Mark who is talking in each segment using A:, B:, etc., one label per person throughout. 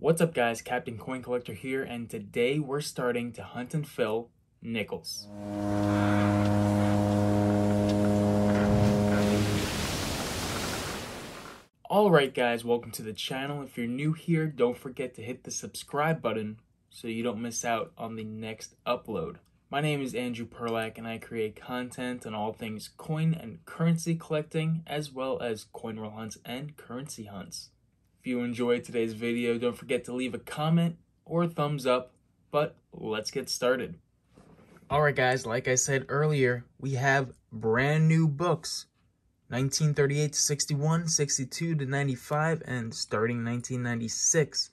A: What's up guys, Captain Coin Collector here, and today we're starting to hunt and fill nickels. Alright guys, welcome to the channel. If you're new here, don't forget to hit the subscribe button so you don't miss out on the next upload. My name is Andrew Perlak and I create content on all things coin and currency collecting, as well as coin roll hunts and currency hunts. If you enjoyed today's video, don't forget to leave a comment or a thumbs up, but let's get started. Alright guys, like I said earlier, we have brand new books. 1938 to 61, 62 to 95, and starting 1996.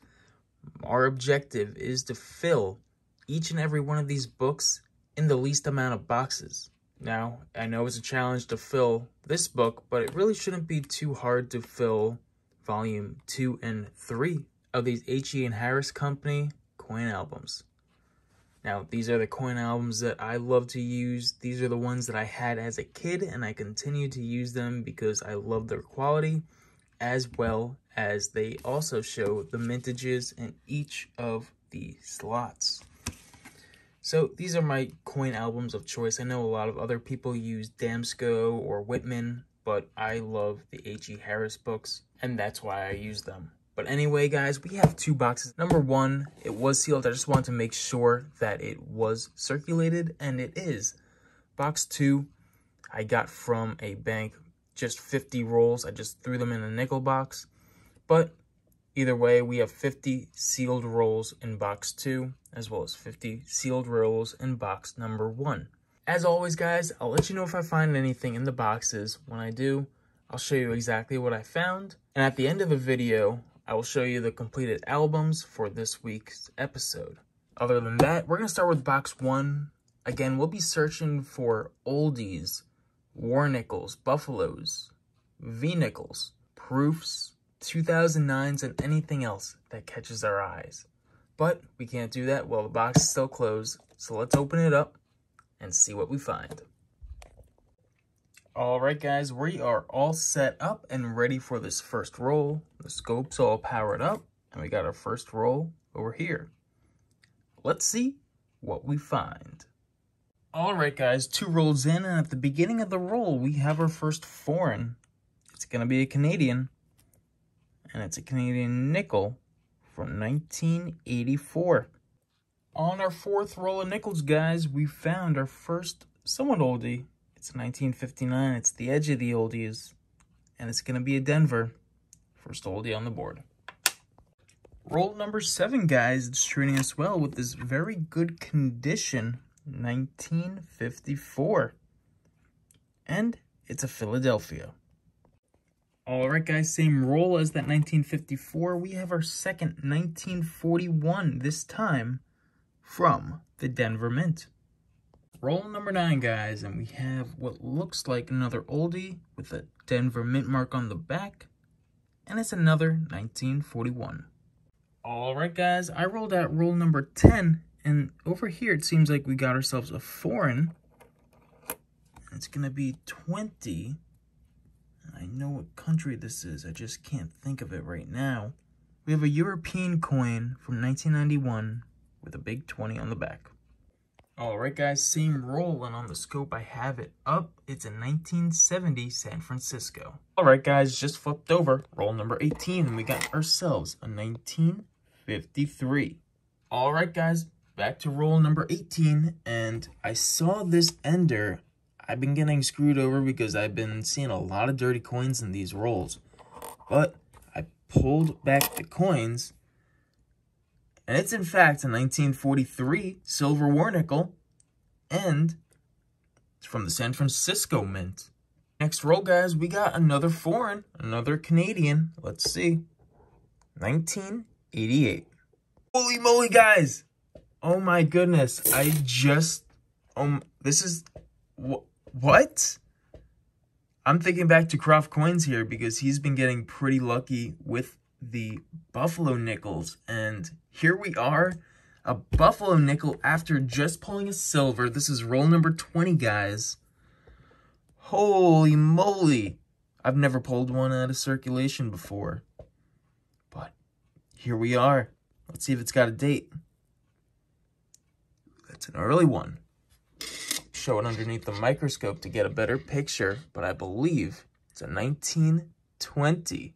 A: Our objective is to fill each and every one of these books in the least amount of boxes. Now, I know it's a challenge to fill this book, but it really shouldn't be too hard to fill Volume 2 and 3 of these H.E. and Harris Company coin albums. Now, these are the coin albums that I love to use. These are the ones that I had as a kid, and I continue to use them because I love their quality, as well as they also show the mintages in each of the slots. So these are my coin albums of choice. I know a lot of other people use Damsco or Whitman, but I love the H.E. Harris books, and that's why I use them. But anyway, guys, we have two boxes. Number one, it was sealed. I just wanted to make sure that it was circulated, and it is. Box 2, I got from a bank, just 50 rolls. I just threw them in a nickel box. But either way, we have 50 sealed rolls in box 2, as well as 50 sealed rolls in box number 1. As always, guys, I'll let you know if I find anything in the boxes. When I do, I'll show you exactly what I found. And at the end of the video, I will show you the completed albums for this week's episode. Other than that, we're going to start with box 1. Again, we'll be searching for oldies, war nickels, buffaloes, V-nickels, proofs, 2009s, and anything else that catches our eyes. But we can't do that while the box is still closed, so let's open it up and see what we find. Alright guys, we are all set up and ready for this first roll. The scope's all powered up, and we got our first roll over here. Let's see what we find. Alright guys, 2 rolls in, and at the beginning of the roll, we have our first foreign. It's going to be a Canadian, and it's a Canadian nickel from 1984. On our 4th roll of nickels, guys, we found our first somewhat oldie. It's 1959. It's the edge of the oldies, and it's going to be a Denver. First oldie on the board. Roll number 7, guys. It's treating us well with this very good condition, 1954. And it's a Philadelphia. Alright, guys, same roll as that 1954. We have our second 1941, this time from the Denver Mint. Roll number 9, guys, and we have what looks like another oldie with a Denver Mint mark on the back, and it's another 1941. Alright, guys, I rolled out roll number 10, and over here it seems like we got ourselves a foreign. It's going to be 20. I know what country this is, I just can't think of it right now. We have a European coin from 1991 with a big 20 on the back. Alright guys, same roll, and on the scope I have it up. It's a 1970 San Francisco. Alright guys, just flipped over. Roll number 18, and we got ourselves a 1953. Alright guys, back to roll number 18, and I saw this ender. I've been getting screwed over because I've been seeing a lot of dirty coins in these rolls. But I pulled back the coins, and it's in fact a 1943 silver war nickel, and it's from the San Francisco Mint. Next roll, guys, we got another foreign, another Canadian. Let's see. 1988. Holy moly, guys! Oh my goodness, I just... this is... What? I'm thinking back to Croft Coins here because he's been getting pretty lucky with the Buffalo nickels, and here we are, a Buffalo nickel after just pulling a silver. This is roll number 20, guys. Holy moly, I've never pulled one out of circulation before, but here we are. Let's see if it's got a date. That's an early one. Show it underneath the microscope to get a better picture, but I believe it's a 1920.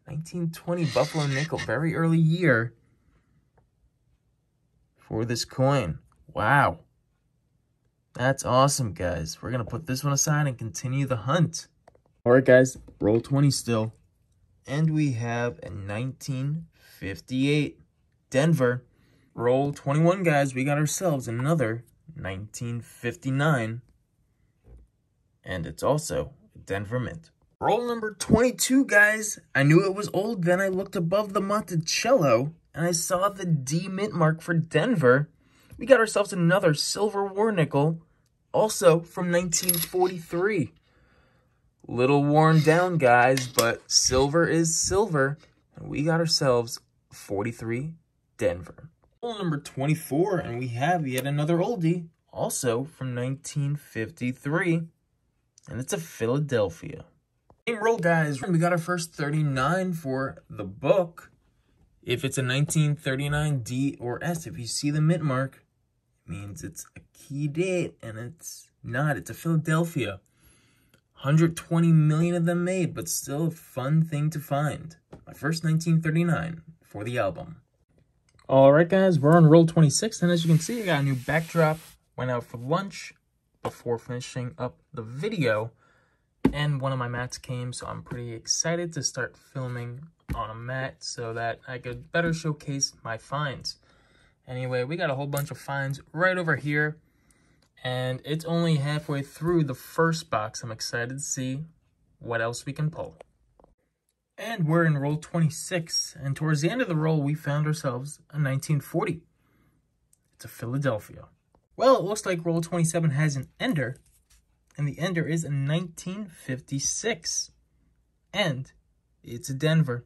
A: 1920 Buffalo nickel, very early year for this coin. Wow. That's awesome, guys. We're going to put this one aside and continue the hunt. All right, guys, roll 20 still. And we have a 1958 Denver. Roll 21, guys. We got ourselves another 1959. And it's also a Denver Mint. Roll number 22, guys. I knew it was old. Then I looked above the Monticello, and I saw the D mint mark for Denver. We got ourselves another silver war nickel, also from 1943. Little worn down, guys, but silver is silver. And we got ourselves 43 Denver. Roll number 24, and we have yet another oldie, also from 1953. And it's a Philadelphia. Same roll, guys. We got our first 39 for the book. If it's a 1939 D or S, if you see the mint mark, it means it's a key date, and it's not. It's a Philadelphia. 120 million of them made, but still a fun thing to find. My first 1939 for the album. All right, guys, we're on roll 26, and as you can see, I got a new backdrop. Went out for lunch before finishing up the video, and one of my mats came, so I'm pretty excited to start filming on a mat so that I could better showcase my finds. Anyway, we got a whole bunch of finds right over here, and it's only halfway through the first box. I'm excited to see what else we can pull. And we're in roll 26, and towards the end of the roll, we found ourselves a 1940. It's a Philadelphia. Well, it looks like roll 27 has an ender, and the ender is a 1956, and it's a Denver.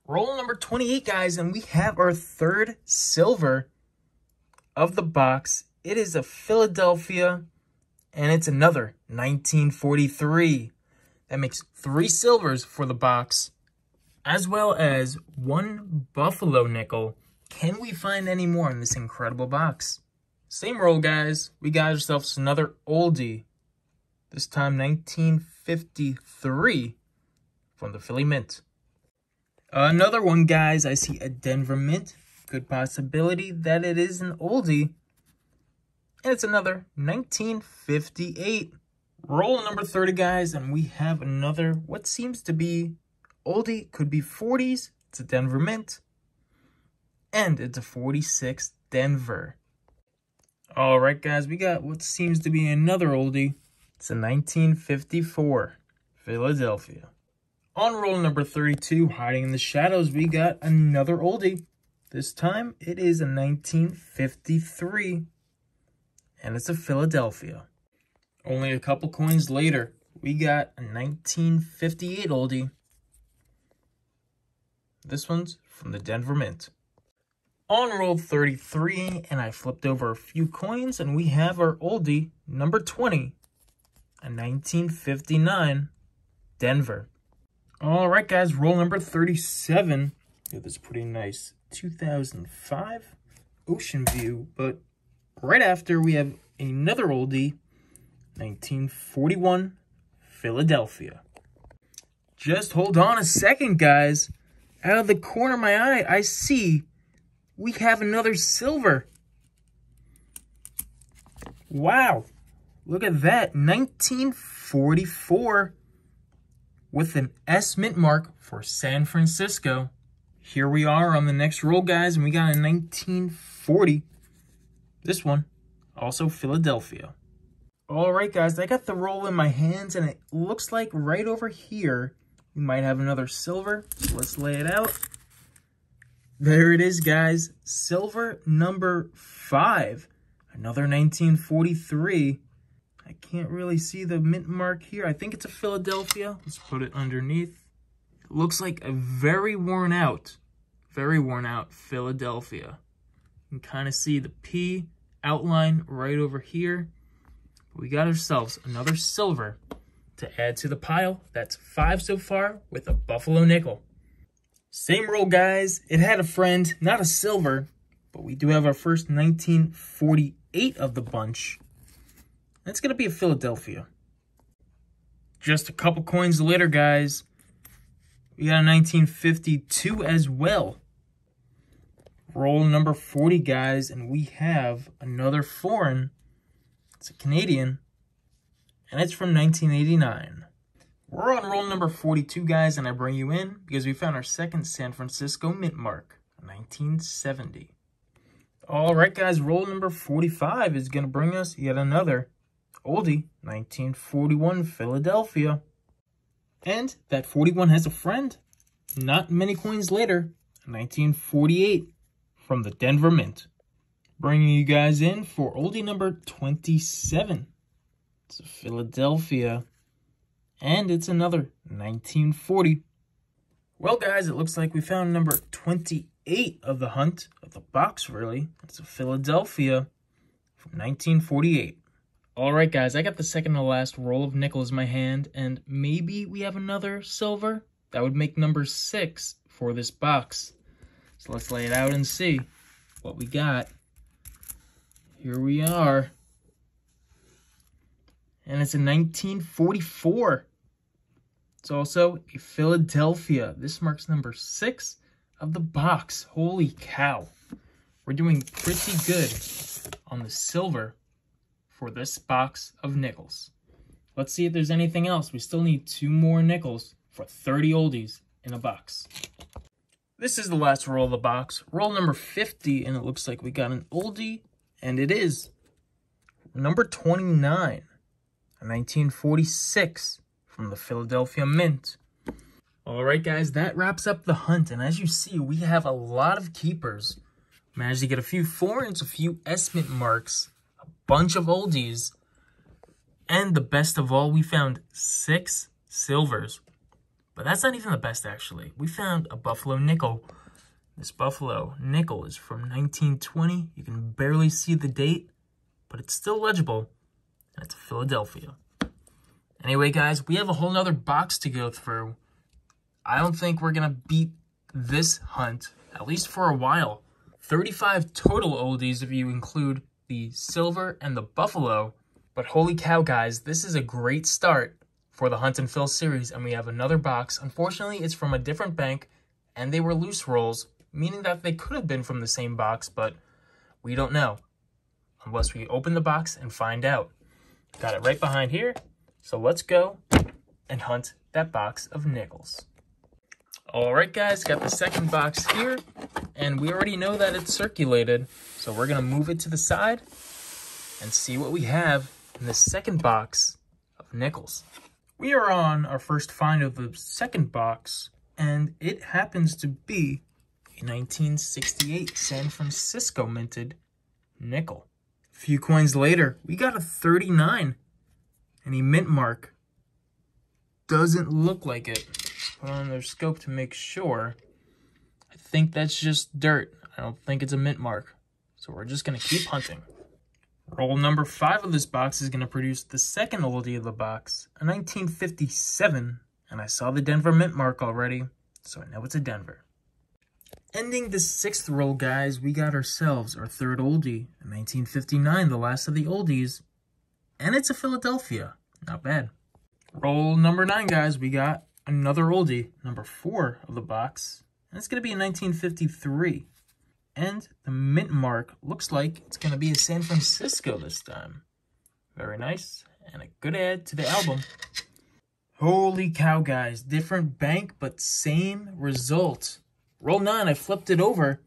A: Roll number 28, guys, and we have our third silver of the box. It is a Philadelphia, and it's another 1943. That makes 3 silvers for the box, as well as 1 Buffalo nickel. Can we find any more in this incredible box? Same roll, guys. We got ourselves another oldie. This time 1953 from the Philly Mint. Another one, guys. I see a Denver Mint. Good possibility that it is an oldie. And it's another 1958. Roll number 30, guys. And we have another, what seems to be oldie. Could be 40s. It's a Denver Mint. And it's a 46 Denver. All right, guys. We got what seems to be another oldie. It's a 1954 Philadelphia. On roll number 32, hiding in the shadows, we got another oldie. This time, it is a 1953, and it's a Philadelphia. Only a couple coins later, we got a 1958 oldie. This one's from the Denver Mint. On roll 33, and I flipped over a few coins, and we have our oldie, number 20. A 1959 Denver. All right, guys, roll number 37. Yeah, this is pretty nice 2005 Ocean View, but right after we have another oldie, 1941 Philadelphia. Just hold on a second, guys. Out of the corner of my eye, I see we have another silver. Wow. Look at that, 1944 with an S mint mark for San Francisco. Here we are on the next roll, guys, and we got a 1940. This one, also Philadelphia. All right, guys, I got the roll in my hands, and it looks like right over here, we might have another silver. So let's lay it out. There it is, guys. Silver number 5. Another 1943. I can't really see the mint mark here. I think it's a Philadelphia. Let's put it underneath. It looks like a very worn out Philadelphia. You can kind of see the P outline right over here. We got ourselves another silver to add to the pile. That's 5 so far with a Buffalo nickel. Same roll, guys. It had a friend, not a silver, but we do have our first 1948 of the bunch. That's going to be a Philadelphia. Just a couple coins later, guys, we got a 1952 as well. Roll number 40, guys, and we have another foreign. It's a Canadian, and it's from 1989. We're on roll number 42, guys, and I bring you in because we found our second San Francisco mint mark, 1970. All right, guys, roll number 45 is going to bring us yet another oldie, 1941 Philadelphia. And that 41 has a friend. Not many coins later, 1948 from the Denver Mint. Bringing you guys in for oldie number 27. It's a Philadelphia. And it's another 1940. Well, guys, it looks like we found number 28 of the hunt, of the box, really. It's a Philadelphia from 1948. All right, guys, I got the second to last roll of nickels in my hand, and maybe we have another silver. That would make number 6 for this box. So let's lay it out and see what we got. Here we are. And it's a 1944. It's also a Philadelphia. This marks number 6 of the box. Holy cow. We're doing pretty good on the silver for this box of nickels. Let's see if there's anything else. We still need 2 more nickels for 30 oldies in a box. This is the last roll of the box. Roll number 50, and it looks like we got an oldie, and it is number 29, a 1946 from the Philadelphia Mint. All right, guys, that wraps up the hunt, and as you see, we have a lot of keepers. Managed to get a few foreigns, a few S-Mint marks, a bunch of oldies, and the best of all, we found 6 silvers. But that's not even the best, actually. We found a Buffalo nickel. This Buffalo nickel is from 1920. You can barely see the date, but it's still legible, and it's Philadelphia. Anyway, guys, we have a whole nother box to go through. I don't think we're going to beat this hunt, at least for a while. 35 total oldies if you include the silver and the Buffalo. But holy cow, guys, this is a great start for the Hunt and Fill series, and we have another box. Unfortunately, it's from a different bank, and they were loose rolls, meaning that they could have been from the same box, but we don't know unless we open the box and find out. Got it right behind here, so let's go and hunt that box of nickels. All right, guys, got the second box here, and we already know that it's circulated, so we're going to move it to the side and see what we have in the second box of nickels. We are on our first find of the second box, and it happens to be a 1968 San Francisco minted nickel. A few coins later, we got a 39, and a mint mark. Doesn't look like it. Put on their scope to make sure. I think that's just dirt. I don't think it's a mint mark. So we're just going to keep hunting. Roll number 5 of this box is going to produce the second oldie of the box, a 1957, and I saw the Denver mint mark already, so I know it's a Denver. Ending the 6th roll, guys, we got ourselves our third oldie, a 1959, the last of the oldies, and it's a Philadelphia. Not bad. Roll number 9, guys, we got another oldie, number 4 of the box, and it's going to be a 1953. And the mint mark looks like it's going to be a San Francisco this time. Very nice. And a good add to the album. Holy cow, guys. Different bank, but same result. Roll 9, I flipped it over.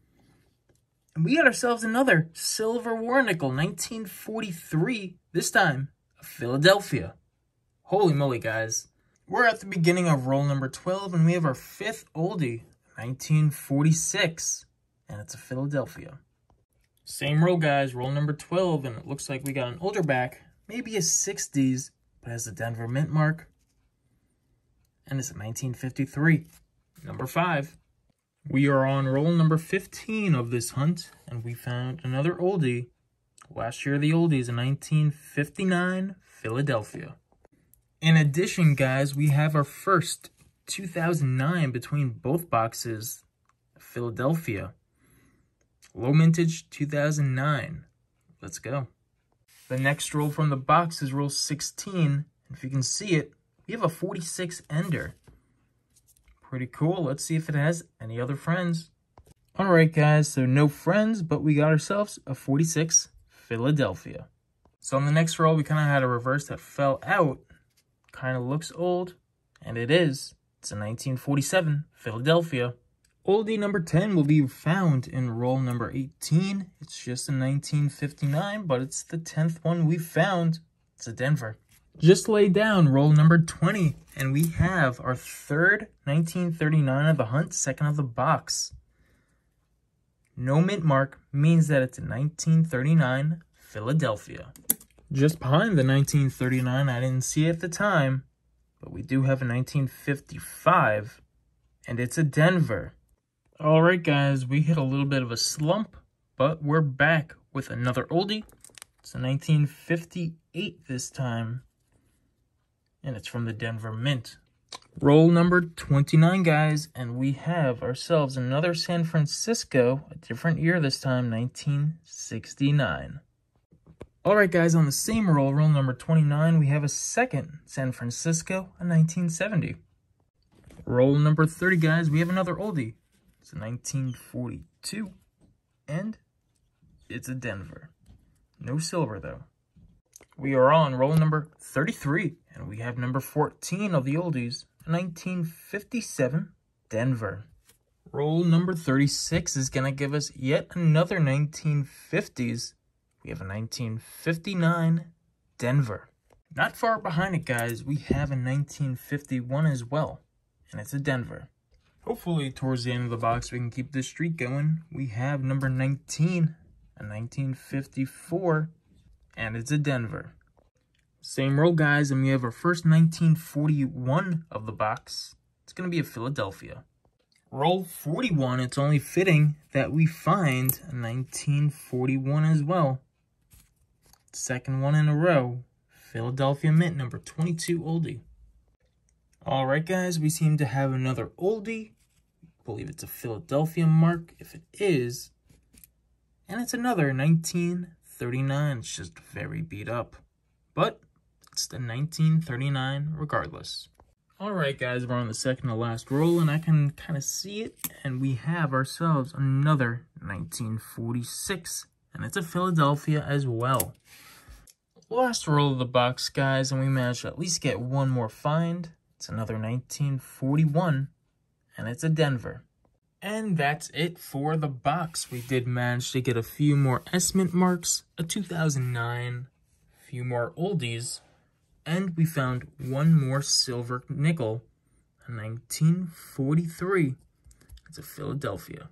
A: And we got ourselves another silver war nickel, 1943. This time, a Philadelphia. Holy moly, guys. We're at the beginning of roll number 12, and we have our 5th oldie, 1946. And it's a Philadelphia. Same roll, guys. Roll number 12, and it looks like we got an older back. Maybe a 60s, but has the Denver mint mark. And it's a 1953. Number 5. We are on roll number 15 of this hunt, and we found another oldie. Last year, the oldies, a 1959 Philadelphia. In addition, guys, we have our first 2009 between both boxes, Philadelphia. Low mintage 2009. Let's go. The next roll from the box is roll 16. If you can see it, we have a 46 ender. Pretty cool. Let's see if it has any other friends. All right, guys, so no friends, but we got ourselves a 46 Philadelphia. So on the next roll, we kind of had a reverse that fell out. Kind of looks old, and it is. It's a 1947 Philadelphia. Oldie number 10 will be found in roll number 18. It's just a 1959, but it's the 10th one we found. It's a Denver. Just lay down roll number 20, and we have our third 1939 of the hunt, second of the box. No mint mark means that it's a 1939 Philadelphia. Just behind the 1939, I didn't see it at the time, but we do have a 1955, and it's a Denver. All right, guys, we hit a little bit of a slump, but we're back with another oldie. It's a 1958 this time, and it's from the Denver Mint. Roll number 29, guys, and we have ourselves another San Francisco, a different year this time, 1969. All right, guys, on the same roll, roll number 29, we have a second San Francisco, a 1970. Roll number 30, guys, we have another oldie. It's a 1942, and it's a Denver. No silver, though. We are on roll number 33, and we have number 14 of the oldies, 1957 Denver. Roll number 36 is going to give us yet another 1950s. We have a 1959 Denver. Not far behind it, guys, we have a 1951 as well, and it's a Denver. Hopefully, towards the end of the box, we can keep this streak going. We have number 19, a 1954, and it's a Denver. Same roll, guys, and we have our first 1941 of the box. It's going to be a Philadelphia. Roll 41, it's only fitting that we find a 1941 as well. Second one in a row, Philadelphia Mint, number 22 oldie. All right, guys, we seem to have another oldie. I believe it's a Philadelphia mark, if it is. And it's another 1939. It's just very beat up. But it's the 1939 regardless. All right, guys, we're on the second to last roll, and I can kind of see it. And we have ourselves another 1946. And it's a Philadelphia as well. Last roll of the box, guys, and we managed to at least get one more find. It's another 1941, and it's a Denver. And that's it for the box. We did manage to get a few more S-Mint marks, a 2009, a few more oldies, and we found one more silver nickel, a 1943. It's a Philadelphia.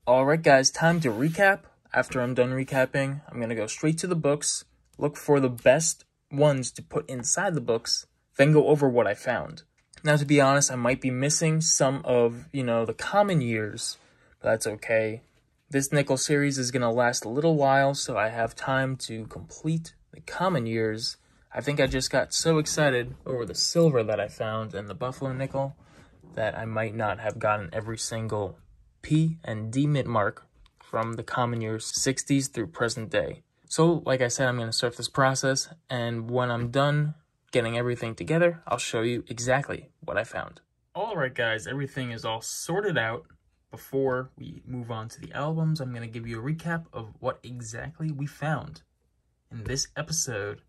A: All right, guys, time to recap. After I'm done recapping, I'm going to go straight to the books, look for the best ones to put inside the books, then go over what I found. Now, to be honest, I might be missing some of, the common years, but that's okay. This nickel series is going to last a little while, so I have time to complete the common years. I think I just got so excited over the silver that I found and the Buffalo nickel that I might not have gotten every single P and D mint mark from the common years 60s through present day. So, like I said, I'm going to start this process, and when I'm done getting everything together, I'll show you exactly what I found. All right, guys, everything is all sorted out. Before we move on to the albums, I'm going to give you a recap of what exactly we found in this episode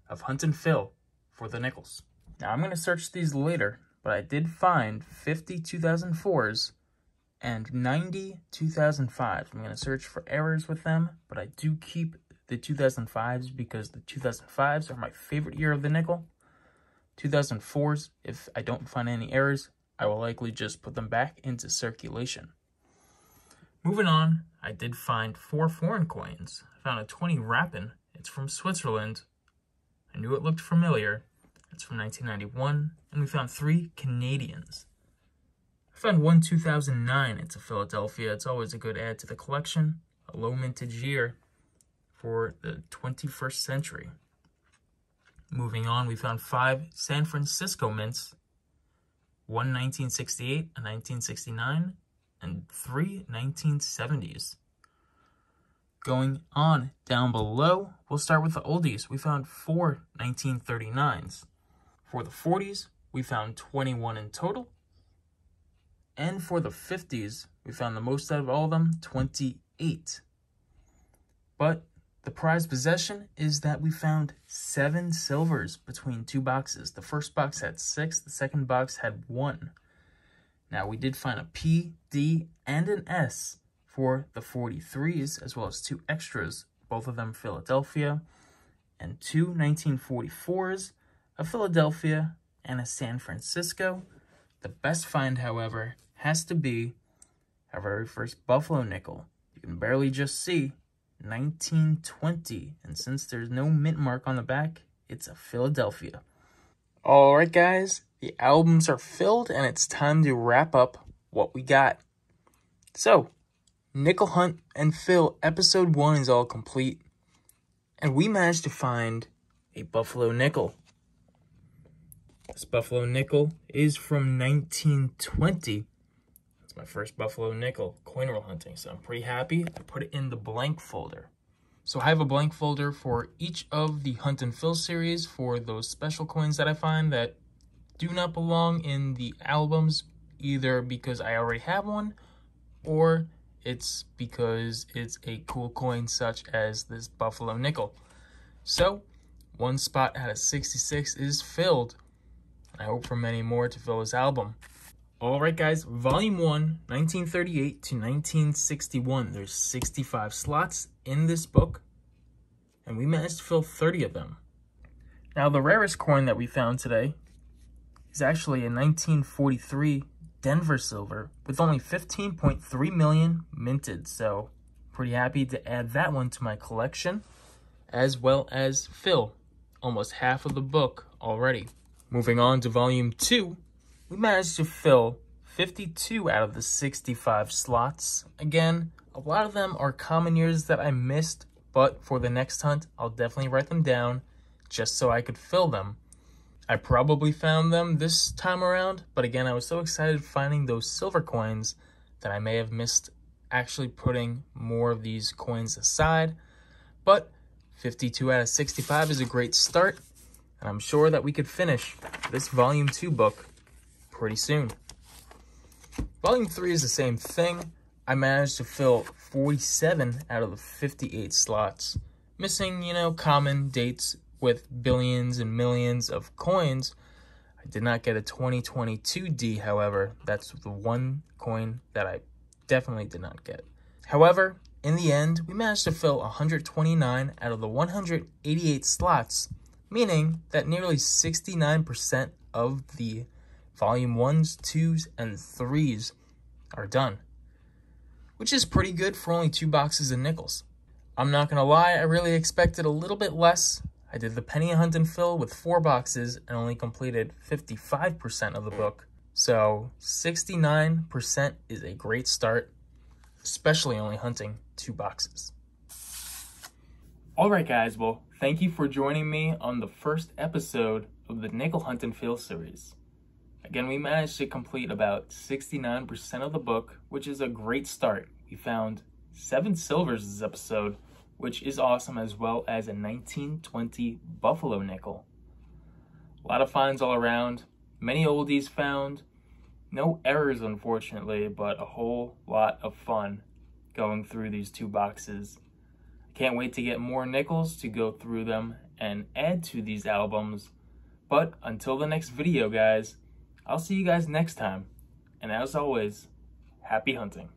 A: of Hunt and Fill for the nickels. Now, I'm going to search these later, but I did find 50 2004s and 90 2005s. I'm going to search for errors with them, but I do keep the 2005s because the 2005s are my favorite year of the nickel. 2004s, if I don't find any errors, I will likely just put them back into circulation. Moving on, I did find 4 foreign coins. I found a 20 Rappen. It's from Switzerland. I knew it looked familiar. It's from 1991. And we found 3 Canadians. I found one 2009. It's a Philadelphia. It's always a good add to the collection. A low mintage year for the 21st century. Moving on, we found 5 San Francisco mints. one 1968, a 1969, and three 1970s. Going on down below, we'll start with the oldies. We found four 1939s. For the 40s, we found 21 in total. And for the 50s, we found the most out of all of them, 28. But the prized possession is that we found 7 silvers between 2 boxes. The first box had 6, the second box had 1. Now, we did find a P, D, and an S for the 43s, as well as 2 extras, both of them Philadelphia, and 2 1944s, a Philadelphia and a San Francisco. The best find, however, has to be our very first Buffalo nickel. You can barely just see 1920, and since there's no mint mark on the back, it's a Philadelphia. Alright guys, the albums are filled and it's time to wrap up what we got. So, Nickel Hunt and Fill episode 1 is all complete, and we managed to find a Buffalo nickel. This Buffalo nickel is from 1920. It's my first Buffalo nickel coin roll hunting, so I'm pretty happy. I put it in the blank folder. So I have a blank folder for each of the Hunt and Fill series for those special coins that I find that do not belong in the albums, either because I already have one, or it's because it's a cool coin such as this Buffalo nickel. So, one spot out of 66 is filled. I hope for many more to fill this album. Alright guys, Volume 1, 1938 to 1961. There's 65 slots in this book, and we managed to fill 30 of them. Now, the rarest coin that we found today is actually a 1943 Denver silver with only 15.3 million minted, so pretty happy to add that one to my collection, as well as fill almost half of the book already. Moving on to Volume 2, we managed to fill 52 out of the 65 slots. Again, a lot of them are common years that I missed, but for the next hunt, I'll definitely write them down just so I could fill them. I probably found them this time around, but again, I was so excited finding those silver coins that I may have missed actually putting more of these coins aside. But 52 out of 65 is a great start, and I'm sure that we could finish this Volume 2 book pretty soon. Volume 3 is the same thing. I managed to fill 47 out of the 58 slots, missing, common dates with billions and millions of coins. I did not get a 2022 D, however. That's the one coin that I definitely did not get. However, in the end, we managed to fill 129 out of the 188 slots, meaning that nearly 69% of the Volume 1s, 2s, and 3s are done, which is pretty good for only 2 boxes of nickels. I'm not gonna lie, I really expected a little bit less. I did the Penny Hunt and Fill with 4 boxes and only completed 55% of the book. So 69% is a great start, especially only hunting 2 boxes. Alright guys, well, thank you for joining me on the first episode of the Nickel Hunt and Fill series. Again, we managed to complete about 69% of the book, which is a great start. We found 7 silvers this episode, which is awesome, as well as a 1920 Buffalo nickel. A lot of finds all around, many oldies found, no errors unfortunately, but a whole lot of fun going through these 2 boxes. I can't wait to get more nickels to go through them and add to these albums. But until the next video, guys, I'll see you guys next time. And as always, happy hunting.